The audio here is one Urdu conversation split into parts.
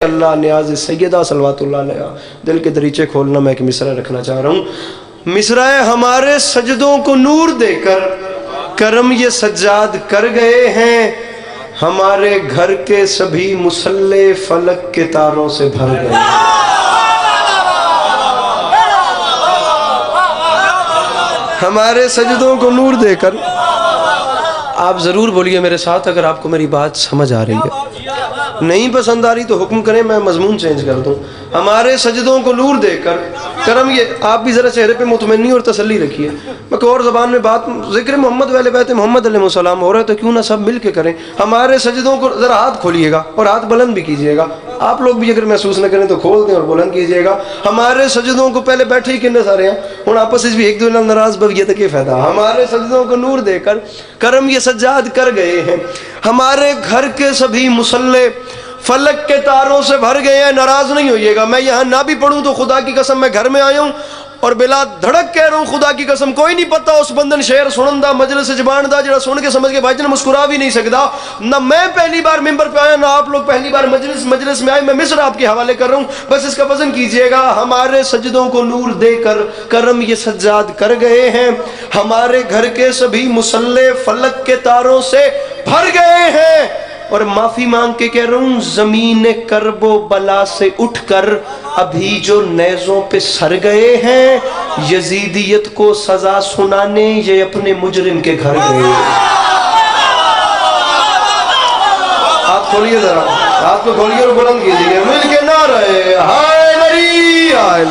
اللہ نیاز سیدہ صلوات اللہ علیہ دل کے دریچے کھولنا. میں ایک مصرع رکھنا چاہ رہا ہوں. مصرع ہمارے سجدوں کو نور دے کر کرم یہ سجاد کر گئے ہیں، ہمارے گھر کے سبھی مصلے فلک کے تاروں سے بھر گئے. ہمارے سجدوں کو نور دے کر. آپ ضرور بولیے میرے ساتھ اگر آپ کو میری بات سمجھ آ رہی ہے. نہیں پسند آ رہی تو حکم کریں، میں مضمون چینج کر دوں. ہمارے سجدوں کو نور دے کر کرم یہ. آپ بھی ذرا چہرے پہ مطمئنی اور تسلی رکھیے. میں کوئی اور زبان میں بات ذکر محمد والے بیت محمد علیہ السلام ہو رہا ہے تو کیوں نہ سب مل کے کریں. ہمارے سجدوں کو ذرا ہاتھ کھولیے گا اور ہاتھ بلند بھی کیجیے گا. آپ لوگ بھی اگر محسوس نہ کریں تو کھول دیں اور بلند کیجیے گا. ہمارے سجدوں کو پہلے بیٹھے ہی کنے سارے ہیں ہوں آپس بھی ایک دوسرے ناراض بویت کے فائدہ. ہمارے سجدوں کو نور دے کر کرم یہ سجاد کر گئے ہیں، ہمارے گھر کے سبھی مصلے فلک کے تاروں سے بھر گئے ہیں. ناراض نہیں ہوئیے گا، میں یہاں نہ بھی پڑھوں تو خدا کی قسم میں گھر میں آیا ہوں اور بلا دھڑک کہہ رہا ہوں. خدا کی قسم کوئی نہیں پتا اس بندن شعر سنندا مجلس زبان دا جڑا سن کے سمجھ کے بھائی جان مسکرا بھی نہیں سکتا. نہ میں پہلی بار ممبر پہ آیا، نہ آپ لوگ پہلی بار مجلس میں آئے. میں مصر آپ کے حوالے کر رہا ہوں، بس اس کا وزن کیجئے گا. ہمارے سجدوں کو نور دے کر کرم یہ سجاد کر گئے ہیں، ہمارے گھر کے سبھی مصلے فلک کے تاروں سے بھر گئے ہیں. اور معافی مانگ کے کہہ رہا ہوں، زمین کرب و بلا سے اٹھ کر ابھی جو نیزوں پہ سر گئے ہیں، یزیدیت کو سزا سنانے یہ اپنے مجرم کے گھر گئے. آپ کھولیے ذرا، آپ کو کھولیے اور بلند کیجیے مل کے نعرہ ہائے نری ہائے.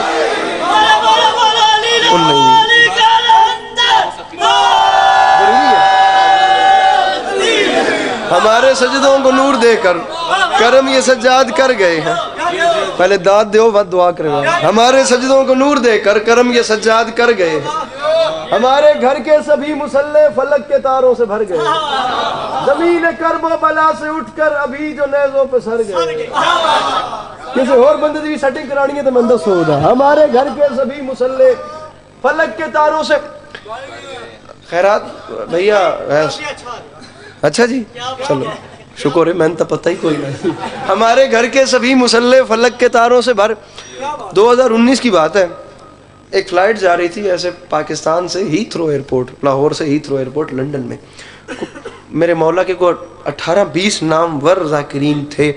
ہمارے سجدوں کو نور دے کر کرم یہ سجاد کر گئے ہیں. پہلے داد دیو بعد دعا کرے گا. ہمارے سجدوں کو نور دے کر کرم یہ سجاد کر گئے ہیں، ہمارے گھر کے سبھی مصلے فلک کے تاروں سے بھر گئے. زمین کرب و بلا سے اٹھ کر ابھی جو نیزوں پہ سر گئے. کسی اور بندے بھی سیٹنگ کرانی ہے تو میں دس ہو گا. ہمارے گھر کے سبھی مصلے فلک کے تاروں سے. خیرات بھیا اچھا جی چلو شکر ہے، میں نے تو پتہ ہی کوئی نہیں. ہمارے گھر کے سبھی مصلے فلک کے تاروں سے بھر. 2019 کی بات ہے، ایک فلائٹ جا رہی تھی ایسے پاکستان سے ہیتھرو ایئرپورٹ، لاہور سے ہیتھرو ایئرپورٹ لنڈن میں. میرے مولا کے کو 18-20 نامور ذاکرین تھے،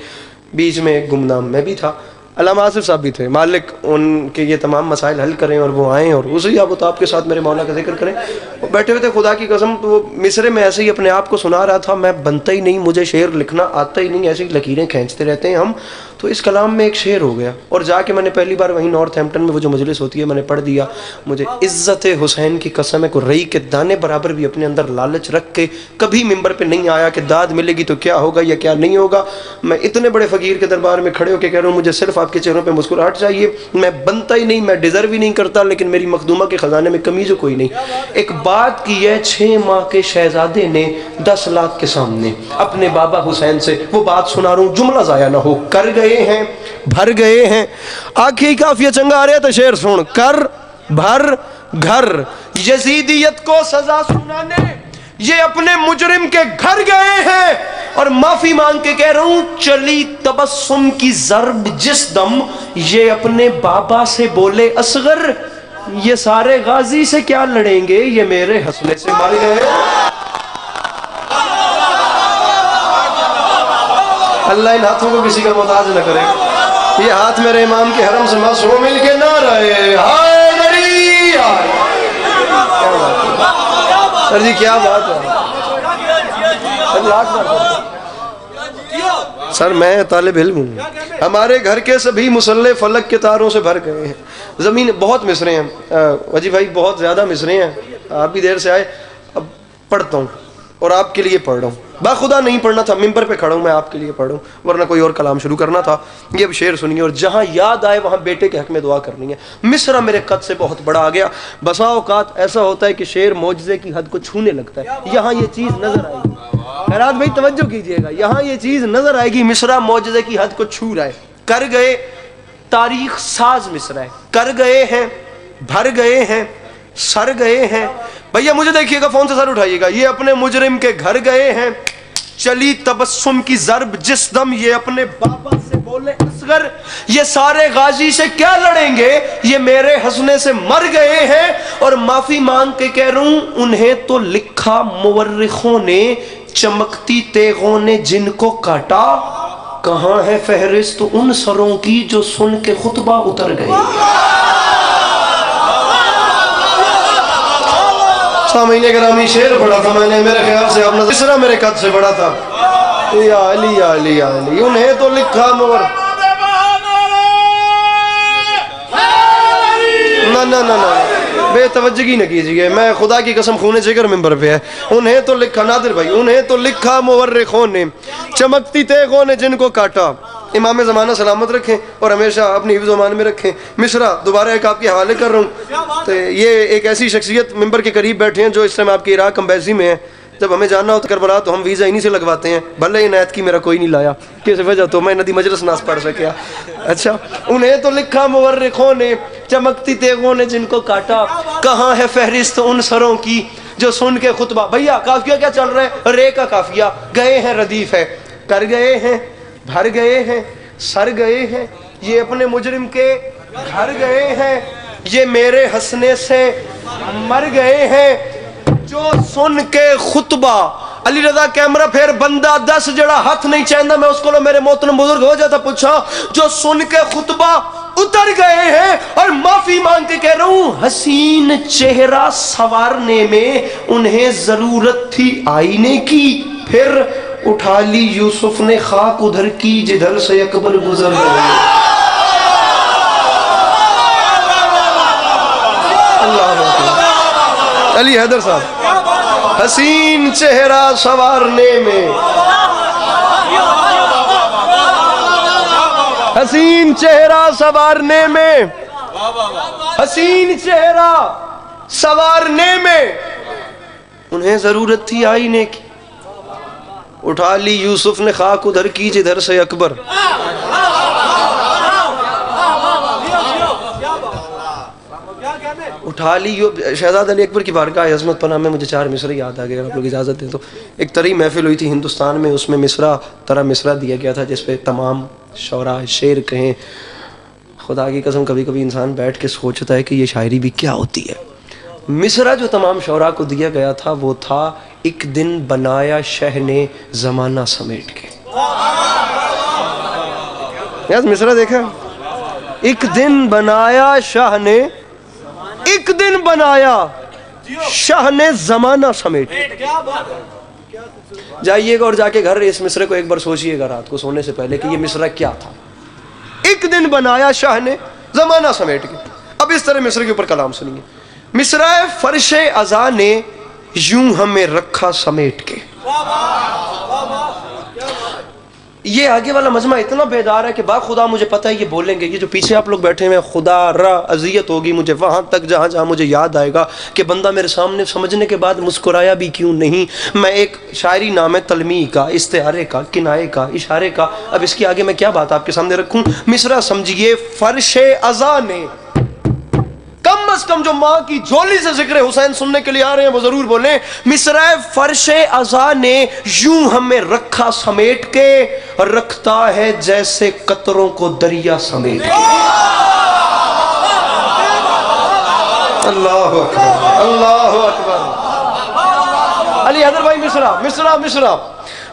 بیچ میں ایک گمنام میں بھی تھا. علامہ آصف صاحب بھی تھے. مالک ان کے یہ تمام مسائل حل کریں اور وہ آئیں اور اسی آپ کے ساتھ میرے مولا کا ذکر کریں. وہ بیٹھے ہوئے تھے. خدا کی قسم تو وہ مصرے میں ایسے ہی اپنے آپ کو سنا رہا تھا. میں بنتا ہی نہیں، مجھے شعر لکھنا آتا ہی نہیں، ایسی لکیریں کھینچتے رہتے ہیں ہم. تو اس کلام میں ایک شعر ہو گیا اور جا کے میں نے پہلی بار وہیں نارتھ ہیمپٹن میں وہ جو مجلس ہوتی ہے میں نے پڑھ دیا. مجھے عزت حسین کی قسم ہے کو رئی کے دانے برابر بھی اپنے اندر لالچ رکھ کے کبھی ممبر پہ نہیں آیا کہ داد ملے گی تو کیا ہوگا یا کیا نہیں ہوگا. میں اتنے بڑے فقیر کے دربار میں کھڑے ہو کے کہہ رہا ہوں مجھے صرف آپ کے چہروں پہ مسکراہٹ چاہیے. میں بنتا ہی نہیں، میں ڈیزرو ہی نہیں کرتا، لیکن میری مخدومہ کے خزانے میں کمی جو کوئی نہیں. ایک بات کی ہے 6 ماہ کے شہزادے نے 10 لاکھ کے سامنے اپنے بابا حسین سے وہ بات سنا رہا ہوں، جملہ ضائع نہ ہو. کر گئے ہیں، بھر گئے ہیں. آنکھیں کافی چنگا آ رہا ہے تو شعر سن. کر بھر گھر یزیدیت کو سزا سنانے یہ اپنے مجرم کے گھر گئے ہیں. اور معافی مانگ کے کہہ رہا ہوں، چلی تبسم کی ضرب جس دم یہ اپنے بابا سے بولے اصغر، یہ سارے غازی سے کیا لڑیں گے، یہ میرے ہنسنے سے مر گئے. اللہ ان ہاتھوں کو کسی کا محتاج نہ کرے. یہ ہاتھ میرے امام کے حرم سے مس ہو مل کے نہ رہے ہائے نری ہائے. سر جی کیا بات ہے سر، میں طالب علم ہوں. ہمارے گھر کے سبھی مصلے فلک کے تاروں سے بھر گئے ہیں. زمین بہت مصرے ہیں وجی بھائی، بہت زیادہ مصرے ہیں. آپ بھی دیر سے آئے، اب پڑھتا ہوں اور آپ کے لیے پڑھ رہا ہوں. باخدا نہیں پڑھنا تھا، ممبر پہ کھڑا ہوں میں آپ کے لیے پڑھ رہا ہوں، ورنہ کوئی اور کلام شروع کرنا تھا. یہ اب شعر سنیے اور جہاں یاد آئے وہاں بیٹے کے حق میں دعا کرنی ہے. مصرع میرے قد سے بہت بڑا آ گیا. بسا اوقات ایسا ہوتا ہے کہ شعر معجزے کی حد کو چھونے لگتا ہے. یہاں یہ چیز نظر آئے گی. خیرات بھائی توجہ کیجئے گا، یہاں یہ چیز نظر آئے گی. مصرع معجزے کی حد کو چھو رہا ہے. کر گئے، تاریخ ساز مصرع ہے. کر گئے ہیں، بھر گئے ہیں، سر گئے ہیں. بھیا مجھے دیکھیے گا، فون سے سر اٹھائیے گا. یہ اپنے مجرم کے گھر گئے ہیں. چلی تبسم کی ضرب جس دم یہ اپنے بابا سے بولے اصغر یہ سارے غازی سے کیا لڑیں گے، یہ میرے ہنسنے سے مر گئے ہیں، اور معافی مانگ کے کہہ رہا ہوں انہیں تو لکھا مورخوں نے، چمکتی تیغوں نے جن کو کاٹا، کہاں ہے فہرست ان سروں کی جو سن کے خطبہ اتر گئے۔ سامعین گرامی شعر پڑھا تھا میں نے، میرے خیال سے اپنا تیسرا میرے قد سے بڑا تھا، یا علی یا علی یا علی، انہیں تو لکھا مور نہ بے توجہی نہ کیجیے، میں خدا کی قسم خون جگر ممبر پہ ہے، انہیں تو لکھا، نادر بھائی، انہیں تو لکھا مورخوں نے، چمکتی تیغوں نے جن کو کاٹا۔ امام زمانہ سلامت رکھیں اور ہمیشہ اپنی حفظ و امان میں رکھیں۔ مصرع دوبارہ ایک آپ کے حوالے کر رہا ہوں، تو یہ ایک ایسی شخصیت ممبر کے قریب بیٹھے ہیں جو اس ٹائم آپ کے عراق امبیسی میں ہے۔ جب ہمیں جاننا ہوتا کربلا تو ہم ویزا انہی سے لگواتے ہیں، بھلے عنایت کی میرا کوئی نہیں لایا، کس وجہ تو میں ندی مجلس ناس پڑھ سکیا۔ اچھا، انہیں تو لکھا مورخوں نے، چمکتی تیغوں نے جن کو کاٹا، کہاں ہے فہرست ان سروں کی جو سن کے خطبہ۔ بھیا قافیہ کیا چل رہا ہے؟ رے کا قافیہ، گئے ہیں ردیف ہے، کر گئے ہیں، بھر گئے ہیں، سر گئے ہیں، یہ اپنے مجرم کے گھر گئے ہیں، یہ میرے ہنسنے سے مر گئے ہیں، جو سن کے خطبہ۔ علی رضا کیمرہ پھر بندہ 10 جڑا ہاتھ نہیں چاہتا میں اس کو میرے محترم بزرگ ہو جاتا پوچھا، جو سن کے خطبہ اتر گئے ہیں، اور معافی مانگ کے کہہ رہا ہوں حسین چہرہ سنوارنے میں انہیں ضرورت تھی آئینے کی، پھر اٹھا لی یوسف نے خاک ادھر کی جدھر سے اکبر گزر گئے۔ اللہ علی حیدر صاحب، حسین چہرہ سنوارنے میں، حسین چہرہ سنوارنے میں، حسین چہرہ سنوارنے میں انہیں ضرورت تھی آئینے کی، اٹھا لی یوسف نے خاک ادھر کی جدھر سے اکبر۔ اٹھا لی شہزاد علی اکبر کی بارگاہ عظمت پناہ میں مجھے 4 مصرع یاد آ گئے، اگر آپ لوگ اجازت دیں تو۔ ایک طری محفل ہوئی تھی ہندوستان میں، اس میں مصرع طرح مصرع دیا گیا تھا جس پہ تمام شعراء شعر کہیں۔ خدا کی قسم کبھی کبھی انسان بیٹھ کے سوچتا ہے کہ یہ شاعری بھی کیا ہوتی ہے۔ مصرع جو تمام شعراء کو دیا گیا تھا وہ تھا، ایک دن بنایا شہ نے زمانہ سمیٹ کے۔ یاد مصرع دیکھا، ایک دن بنایا شاہ نے، ایک دن بنایا شاہ نے زمانہ سمیٹ۔ جائیے گا اور جا کے گھر اس مصرع کو ایک بار سوچئے گا رات کو سونے سے پہلے کہ یہ مصرع کیا تھا۔ ایک دن بنایا شاہ نے زمانہ سمیٹ کے۔ اب اس طرح مصرع کے اوپر کلام سنیں گے۔ مصرع فرش ازاں نے یوں ہمیں رکھا سمیٹ کے۔ یہ آگے والا مجمع اتنا بیدار ہے کہ با خدا مجھے پتہ ہے یہ بولیں گے، یہ جو پیچھے آپ لوگ بیٹھے ہیں، خدا را اذیت ہوگی مجھے وہاں تک جہاں جہاں مجھے یاد آئے گا کہ بندہ میرے سامنے سمجھنے کے بعد مسکرایا بھی کیوں نہیں۔ میں ایک شاعری نام ہے تلمیح کا، استعارے کا، کنایے کا، اشارے کا، اب اس کی آگے میں کیا بات آپ کے سامنے رکھوں۔ مصرع سمجھیے، فرش ازاں نے، کم از کم جو ماں کی جھولی سے ذکر حسین سننے کے لیے آ رہے ہیں وہ ضرور بولیں۔ مصرع فرش ازاں نے یوں ہمیں رکھا سمیٹ کے، رکھتا ہے جیسے قطروں کو دریا سمیٹ کے۔ اللہ اکبر، اللہ اکبر۔ علی حیدر بھائی مصرع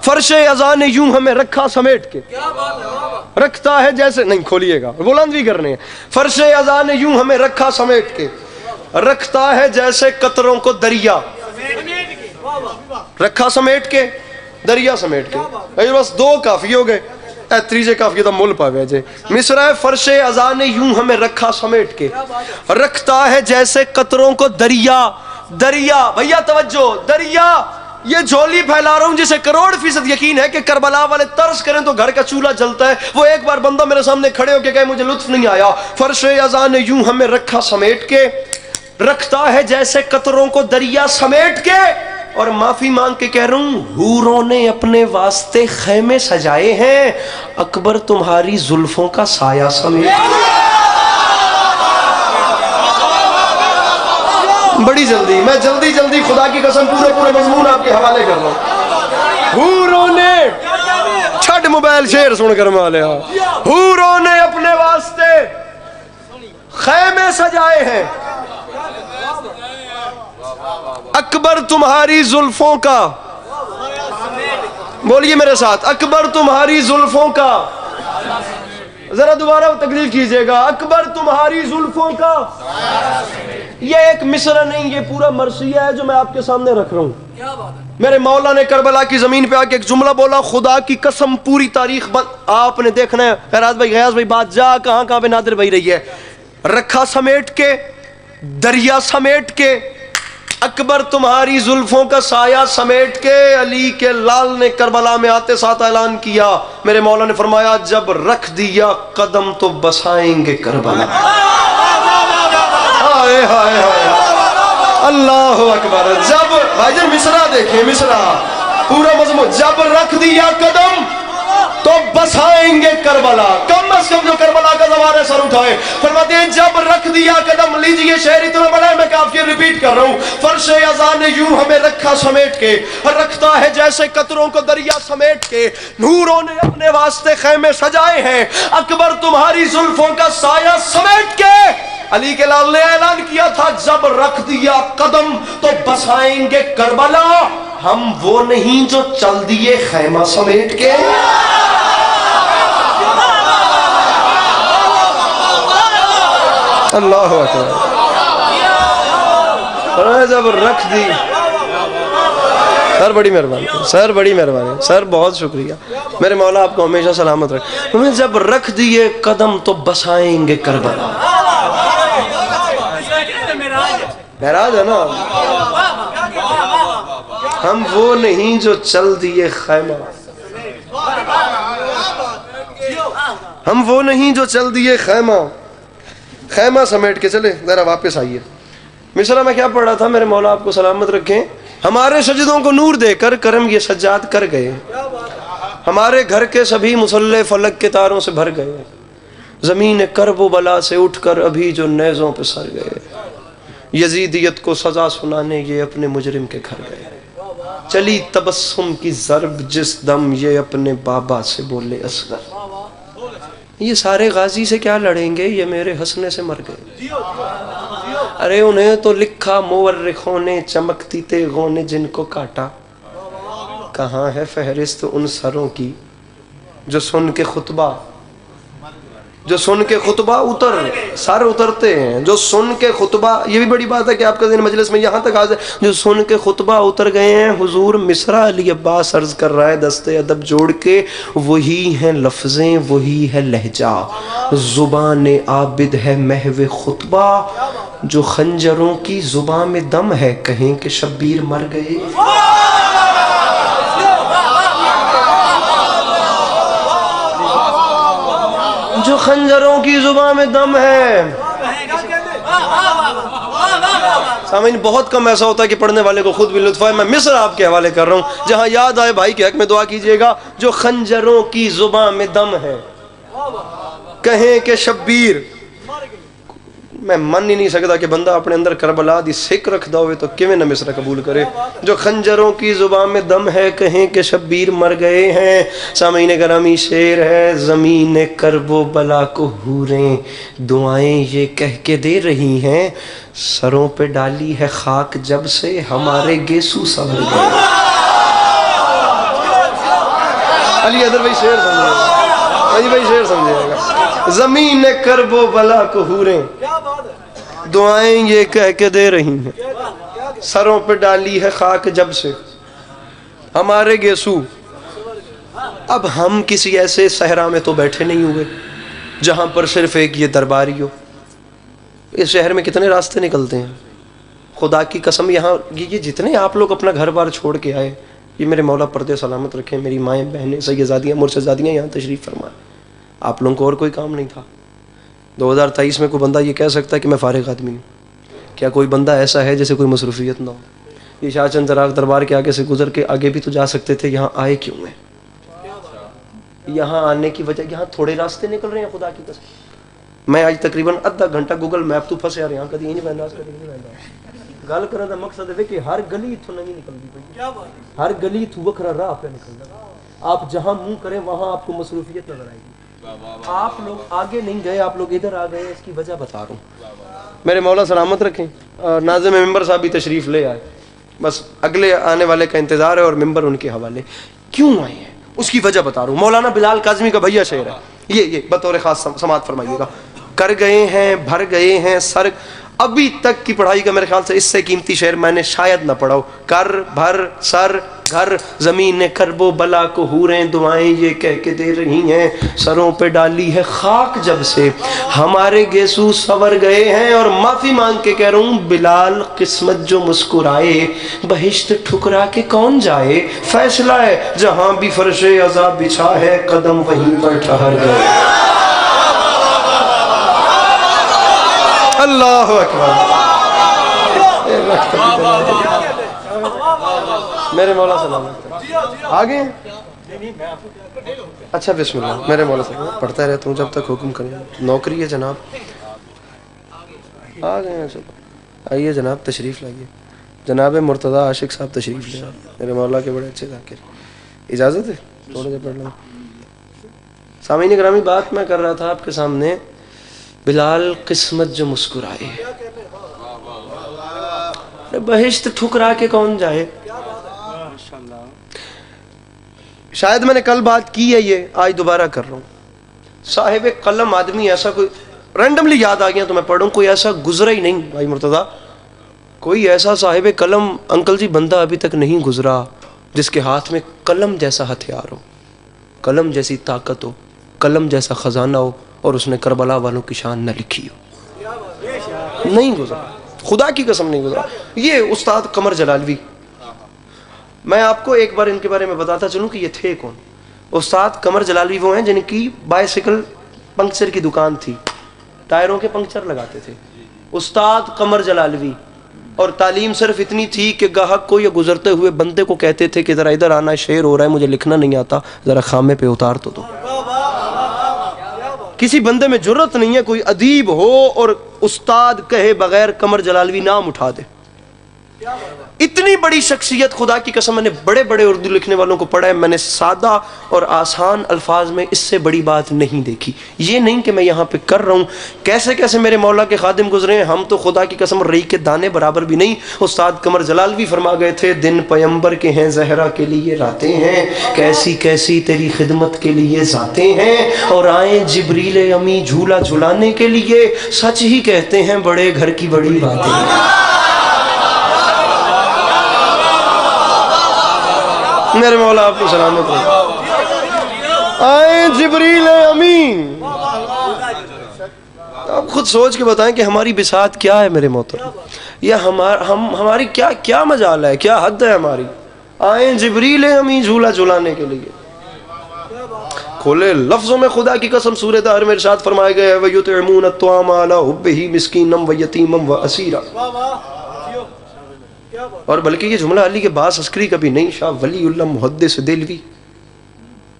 فرش ازاں نے یوں ہمیں رکھا سمیٹ کے، رکھتا ہے جیسے، نہیں کھولیے گا بلند بھی کرنے ہیں، فرش ازاں نے یوں ہمیں رکھا سمیٹ کے، رکھتا ہے جیسے قطروں کو دریا، رکھا سمیٹ کے، دریا سمیٹ کے۔ بس 2 کافی ہو گئے، تیسرے کافی تو مل پاوے جے۔ مصرع فرش ازاں نے یوں ہمیں رکھا سمیٹ کے، رکھتا ہے جیسے قطروں کو دریا۔ دریا بھیا توجہ، دریا یہ جھولی پھیلا رہا ہوں جسے 100% یقین ہے کہ کربلا والے طرز کریں تو گھر کا چولہا جلتا ہے، وہ ایک بار بندہ میرے سامنے کھڑے ہو کے کہے مجھے لطف نہیں آیا۔ فرش ازاں نے یوں ہمیں رکھا سمیٹ کے، رکھتا ہے جیسے قطروں کو دریا سمیٹ کے، اور معافی مانگ کے کہہ رہا ہوں حوروں نے اپنے واسطے خیمے سجائے ہیں، اکبر تمہاری زلفوں کا سایہ سمیٹ۔ بڑی جلدی، میں جلدی خدا کی قسم پورے مضمون آپ کے حوالے کر رہا ہوں۔ حوروں نے چھٹ موبائل شیر سن کر مالیا حوروں نے اپنے واسطے خیمے سجائے ہیں، اکبر تمہاری زلفوں کا، بولیے میرے ساتھ، اکبر تمہاری زلفوں کا، ذرا دوبارہ تکلیف کیجئے گا، اکبر تمہاری زلفوں کا. یہ ایک مصرع نہیں، یہ پورا مرثیہ ہے جو میں آپ کے سامنے رکھ رہا ہوں. میرے مولا نے کربلا کی زمین پہ آ کے ایک جملہ بولا، خدا کی قسم پوری تاریخ آپ نے دیکھنا ہے. فیراز بھائی، غیاث بھائی، بات جا کہاں کہاں پہ نادر بھائی رہی ہے. رکھا سمیٹ کے، دریا سمیٹ کے، اکبر تمہاری زلفوں کا سایہ سمیٹ کے، علی کے لال نے کربلا میں آتے ساتھ اعلان کیا. میرے مولا نے فرمایا جب رکھ دیا قدم تو بسائیں گے کربلا. ہائے ہائے ہائے اللہ اکبر. جب بھائی جان مصرع دیکھیں، مصرع پورا مضمون، جب رکھ دیا قدم تو بسائیں گے کربلا. کم از کم جو کربلا کا زبان ہے سر اٹھائے. فرماتے ہیں جب رکھ دیا قدم. لیجئے شعر اتنا بڑا ہے میں کافی ریپیٹ کر رہا ہوں. فرش ازاں نے یوں ہمیں رکھا سمیٹ کے، رکھتا ہے جیسے قطروں کو دریا سمیٹ کے. نوروں نے اپنے واسطے خیمے سجائے ہیں، اکبر تمہاری زلفوں کا سایہ سمیٹ کے. علی کے لال نے اعلان کیا تھا جب رکھ دیا قدم تو بسائیں گے کربلا. ہم وہ نہیں جو چل دیے خیمہ سمیٹ کے. اللہ اکبر. جب رکھ دی. سر بڑی مہربانی، سر بڑی مہربانی، سر بہت شکریہ. میرے مولا آپ کو ہمیشہ سلامت رکھے. جب رکھ دیے قدم تو بسائیں گے کربلا. معراج ہے نا. ہم وہ نہیں جو چل دیے خیمہ، ہم وہ نہیں جو چل دیے خیمہ. خیمہ سمیٹ کے چلے. ذرا واپس آئیے. مصرع میں کیا پڑھ رہا تھا؟ میرے مولا آپ کو سلامت رکھیں. ہمارے سجدوں کو نور دے کر کرم یہ سجاد کر گئے، ہمارے گھر کے سبھی مصلے فلک کے تاروں سے بھر گئے، زمین کرب و بلا سے اٹھ کر ابھی جو نیزوں پہ سر گئے، یزیدیت کو سزا سنانے یہ اپنے مجرم کے گھر گئے. چلی تبسم کی ضرب جس دم یہ اپنے بابا سے بولے اصغر. یہ سارے غازی سے کیا لڑیں گے، یہ میرے ہنسنے سے مر گئے. ارے انہیں تو لکھا مورخوں نے چمکتی تیغوں نے جن کو کاٹا. کہاں ہے فہرست ان سروں کی جو سن کے خطبہ، جو سن کے خطبہ سر اترتے ہیں، جو سن کے خطبہ. یہ بھی بڑی بات ہے کہ آپ کا ذہن مجلس میں یہاں تک حاضر، جو سن کے خطبہ اتر گئے ہیں. حضور مصرع علی عباس عرض کر رہا ہے دستے ادب جوڑ کے، وہی ہیں لفظیں وہی ہے لہجہ، زبان عابد ہے محو خطبہ، جو خنجروں کی زبان میں دم ہے کہیں کہ شبیر مر گئے. جو خنجروں کی زبان میں دم ہے. سامعین بہت کم ایسا ہوتا ہے کہ پڑھنے والے کو خود بھی لطف آئے. میں مصرع آپ کے حوالے کر رہا ہوں، جہاں یاد آئے بھائی کے حق میں دعا کیجئے گا. جو خنجروں کی زبان میں دم ہے کہیں کہ شبیر. میں من ہی نہیں سکتا کہ بندہ اپنے اندر کربلا دی سکھ رکھ دا ہوئے تو کیویں نہ مصرع قبول کرے. جو خنجروں کی زبان میں دم ہے کہیں کہ شبیر مر گئے ہیں. سامعین گرامی شعر ہے، زمین کرب و بلا کو حوریں دعائیں یہ کہہ کے دے رہی ہیں، سروں پہ ڈالی ہے خاک جب سے ہمارے گیسو سنور گئے. علی حیدر بھائی شعر سمجھے گا، علی بھائی شعر سمجھے گا. زمین کرب و بلا کو حوریں دعائیں یہ کہہ کے دے رہی ہیں، سروں پہ ڈالی ہے خاک جب سے ہمارے گیسو. اب ہم کسی ایسے صحرا میں تو بیٹھے نہیں ہوئے جہاں پر صرف ایک یہ درباری ہو. اس شہر میں کتنے راستے نکلتے ہیں. خدا کی قسم یہاں یہ جتنے آپ لوگ اپنا گھر بار چھوڑ کے آئے، یہ میرے مولا پردے سلامت رکھیں، میری مائیں بہنیں سیدزادیاں مرشدزادیاں یہاں تشریف فرمائیں. آپ لوگوں کو اور کوئی کام نہیں تھا. 2023 میں کوئی بندہ یہ کہہ سکتا ہے کہ میں فارغ آدمی ہوں؟ کیا کوئی بندہ ایسا ہے جیسے کوئی مصروفیت نہ ہو؟ یہ شاہ چند چراغ دربار کے آگے سے گزر کے آگے بھی تو جا سکتے تھے. یہاں آئے کیوں ہیں؟ یہاں آنے کی وجہ یہاں تھوڑے راستے نکل رہے ہیں. خدا کی قسم میں آج تقریباً آدھا گھنٹہ گوگل میپ تو پھنسے یار، یہاں کدی نہیں بہنا کدی نہیں بہنا. گل کرنے کا مقصد ہے کہ ہر گلی اتوں نہیں نکلتی پئی، ہر گلی اتوں وکھرا راہ پہ نکلنا. آپ جہاں منہ کریں وہاں آپ کو مصروفیت نظر آئے گی. آپ لوگ آگے نہیں گئے, آپ لوگ ادھر آ گئے, اس کی وجہ بتا رہا ہوں. میرے مولا سلامت رکھیں. ناظم ممبر صاحب بھی تشریف لے آئے, بس اگلے آنے والے کا انتظار ہے اور ممبر ان کے حوالے. کیوں آئے ہیں اس کی وجہ بتا رہا ہوں. مولانا بلال کاظمی کا بھیا شعر ہے, یہ بطور خاص سماعت فرمائیے گا. کر گئے ہیں بھر گئے ہیں سر, ابھی تک کی پڑھائی کا میرے خیال سے اس سے قیمتی شعر میں نے شاید نہ پڑھا ہو. کر بھر سر گھر زمین نے کرب و بلا کو حوریں دعائیں یہ کہہ کے دے رہی ہیں, سروں پہ ڈالی ہے خاک جب سے ہمارے گیسو سور گئے ہیں. اور معافی مانگ کے کہہ رہا ہوں بلال قسمت جو مسکرائے بہشت ٹھکرا کے کون جائے, فیصلہ ہے جہاں بھی فرش عذاب بچھا ہے قدم وہیں پر ٹھہر گئے. اللہ اکبر. میرے مولا سلامت آگے. اچھا بسم اللہ. میرے مولا سلامت پڑھتا رہتا ہوں جب تک حکم کریں. نوکری ہے جناب. آ گئے ہیں, چلو آئیے جناب, تشریف لائیے. جناب مرتضی عاشق صاحب تشریف لے آئے, میرے مولا کے بڑے اچھے ذاکر. اجازت ہے تھوڑے سے پڑھ لوں. سامعین گرامی, بات میں کر رہا تھا آپ کے سامنے بلال قسمت جو مسکرائے بہشت ٹھکرا کے کون جائے. شاید میں نے کل بات کی ہے, یہ آج دوبارہ کر رہا ہوں. صاحب قلم آدمی ایسا کوئی رینڈملی یاد آ گیا تو میں پڑھوں, کوئی ایسا گزرا ہی نہیں بھائی مرتضیٰ, کوئی ایسا صاحب قلم انکل جی بندہ ابھی تک نہیں گزرا جس کے ہاتھ میں قلم جیسا ہتھیار ہو, قلم جیسی طاقت ہو, قلم جیسا خزانہ ہو, اور اس نے کربلا والوں کی شان نہ لکھی ہو. نہیں گزرا, خدا کی قسم نہیں گزرا. یہ استاد قمر جلالوی, میں آپ کو ایک بار ان کے بارے میں بتاتا چلوں کہ یہ تھے کون. استاد قمر جلالوی وہ ہیں جن کی بائسیکل پنکچر کی دکان تھی, ٹائروں کے پنکچر لگاتے تھے. استاد قمر جلالوی. اور تعلیم صرف اتنی تھی کہ گاہک کو یا گزرتے ہوئے بندے کو کہتے تھے کہ ذرا ادھر آنا, شعر ہو رہا ہے, مجھے لکھنا نہیں آتا, ذرا خامے پہ اتار تو دو. کسی بندے میں جرت نہیں ہے کوئی ادیب ہو اور استاد کہے بغیر قمر جلالوی نام اٹھا دے. اتنی بڑی شخصیت, خدا کی قسم میں نے بڑے بڑے اردو لکھنے والوں کو پڑھا ہے, میں نے سادہ اور آسان الفاظ میں اس سے بڑی بات نہیں دیکھی. یہ نہیں کہ میں یہاں پہ کر رہا ہوں, کیسے کیسے میرے مولا کے خادم گزرے ہیں, ہم تو خدا کی قسم رئی کے دانے برابر بھی نہیں. استاد قمر جلالوی فرما گئے تھے دن پیمبر کے ہیں زہرا کے لیے راتیں ہیں, کیسی کیسی تیری خدمت کے لیے ذاتیں ہیں, اور آئیں جبریل امی جھولا جھلانے کے لیے, سچ ہی کہتے ہیں بڑے گھر کی بڑی باتیں. میرے مولا آپ کو سلامت رہے. آئے جبریل امین. آپ خود سوچ کے بتائیں کہ ہماری بساط کیا ہے میرے محترم, یا ہماری کیا مجال ہے, کیا حد ہے ہماری. آئے جبریل امین جھولا جھلانے کے لیے. کھولے لفظوں میں خدا کی قسم سورہ دہر میں ارشاد فرمائے گئے وَيُطْعِمُونَ الطَّعَامَ عَلَىٰ حُبِّهِ مِسْكِينًا وَيَتِيمًا وَأَسِيرًا. اور بلکہ یہ جملہ علی کے باس عسکری کا بھی نہیں, شاہ ولی اللہ محدث دہلوی,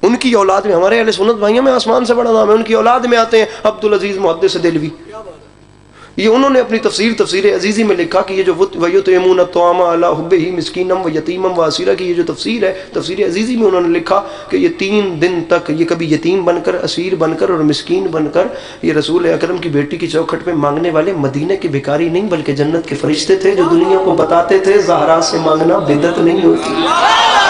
ان کی اولاد میں, ہمارے اہل سنت بھائیوں میں آسمان سے بڑا نام ہے, ان کی اولاد میں آتے ہیں عبدالعزیز محدث دہلوی. یہ انہوں نے اپنی تفسیر عزیزی میں لکھا کہ یہ جو وَيُطْعِمُونَ الطَّعَامَ عَلَىٰ حُبِّهِ مِسْكِينًا وَيَتِيمًا وَأَسِيرًا کی یہ جو تفسیر ہے, تفسیر عزیزی میں انہوں نے لکھا کہ یہ 3 دن تک یہ کبھی یتیم بن کر, اسیر بن کر اور مسکین بن کر, یہ رسول اکرم کی بیٹی کی چوکھٹ پہ مانگنے والے مدینے کے بھکاری نہیں بلکہ جنت کے فرشتے تھے جو دنیا کو بتاتے تھے زہرا سے مانگنا بدعت نہیں ہوتی.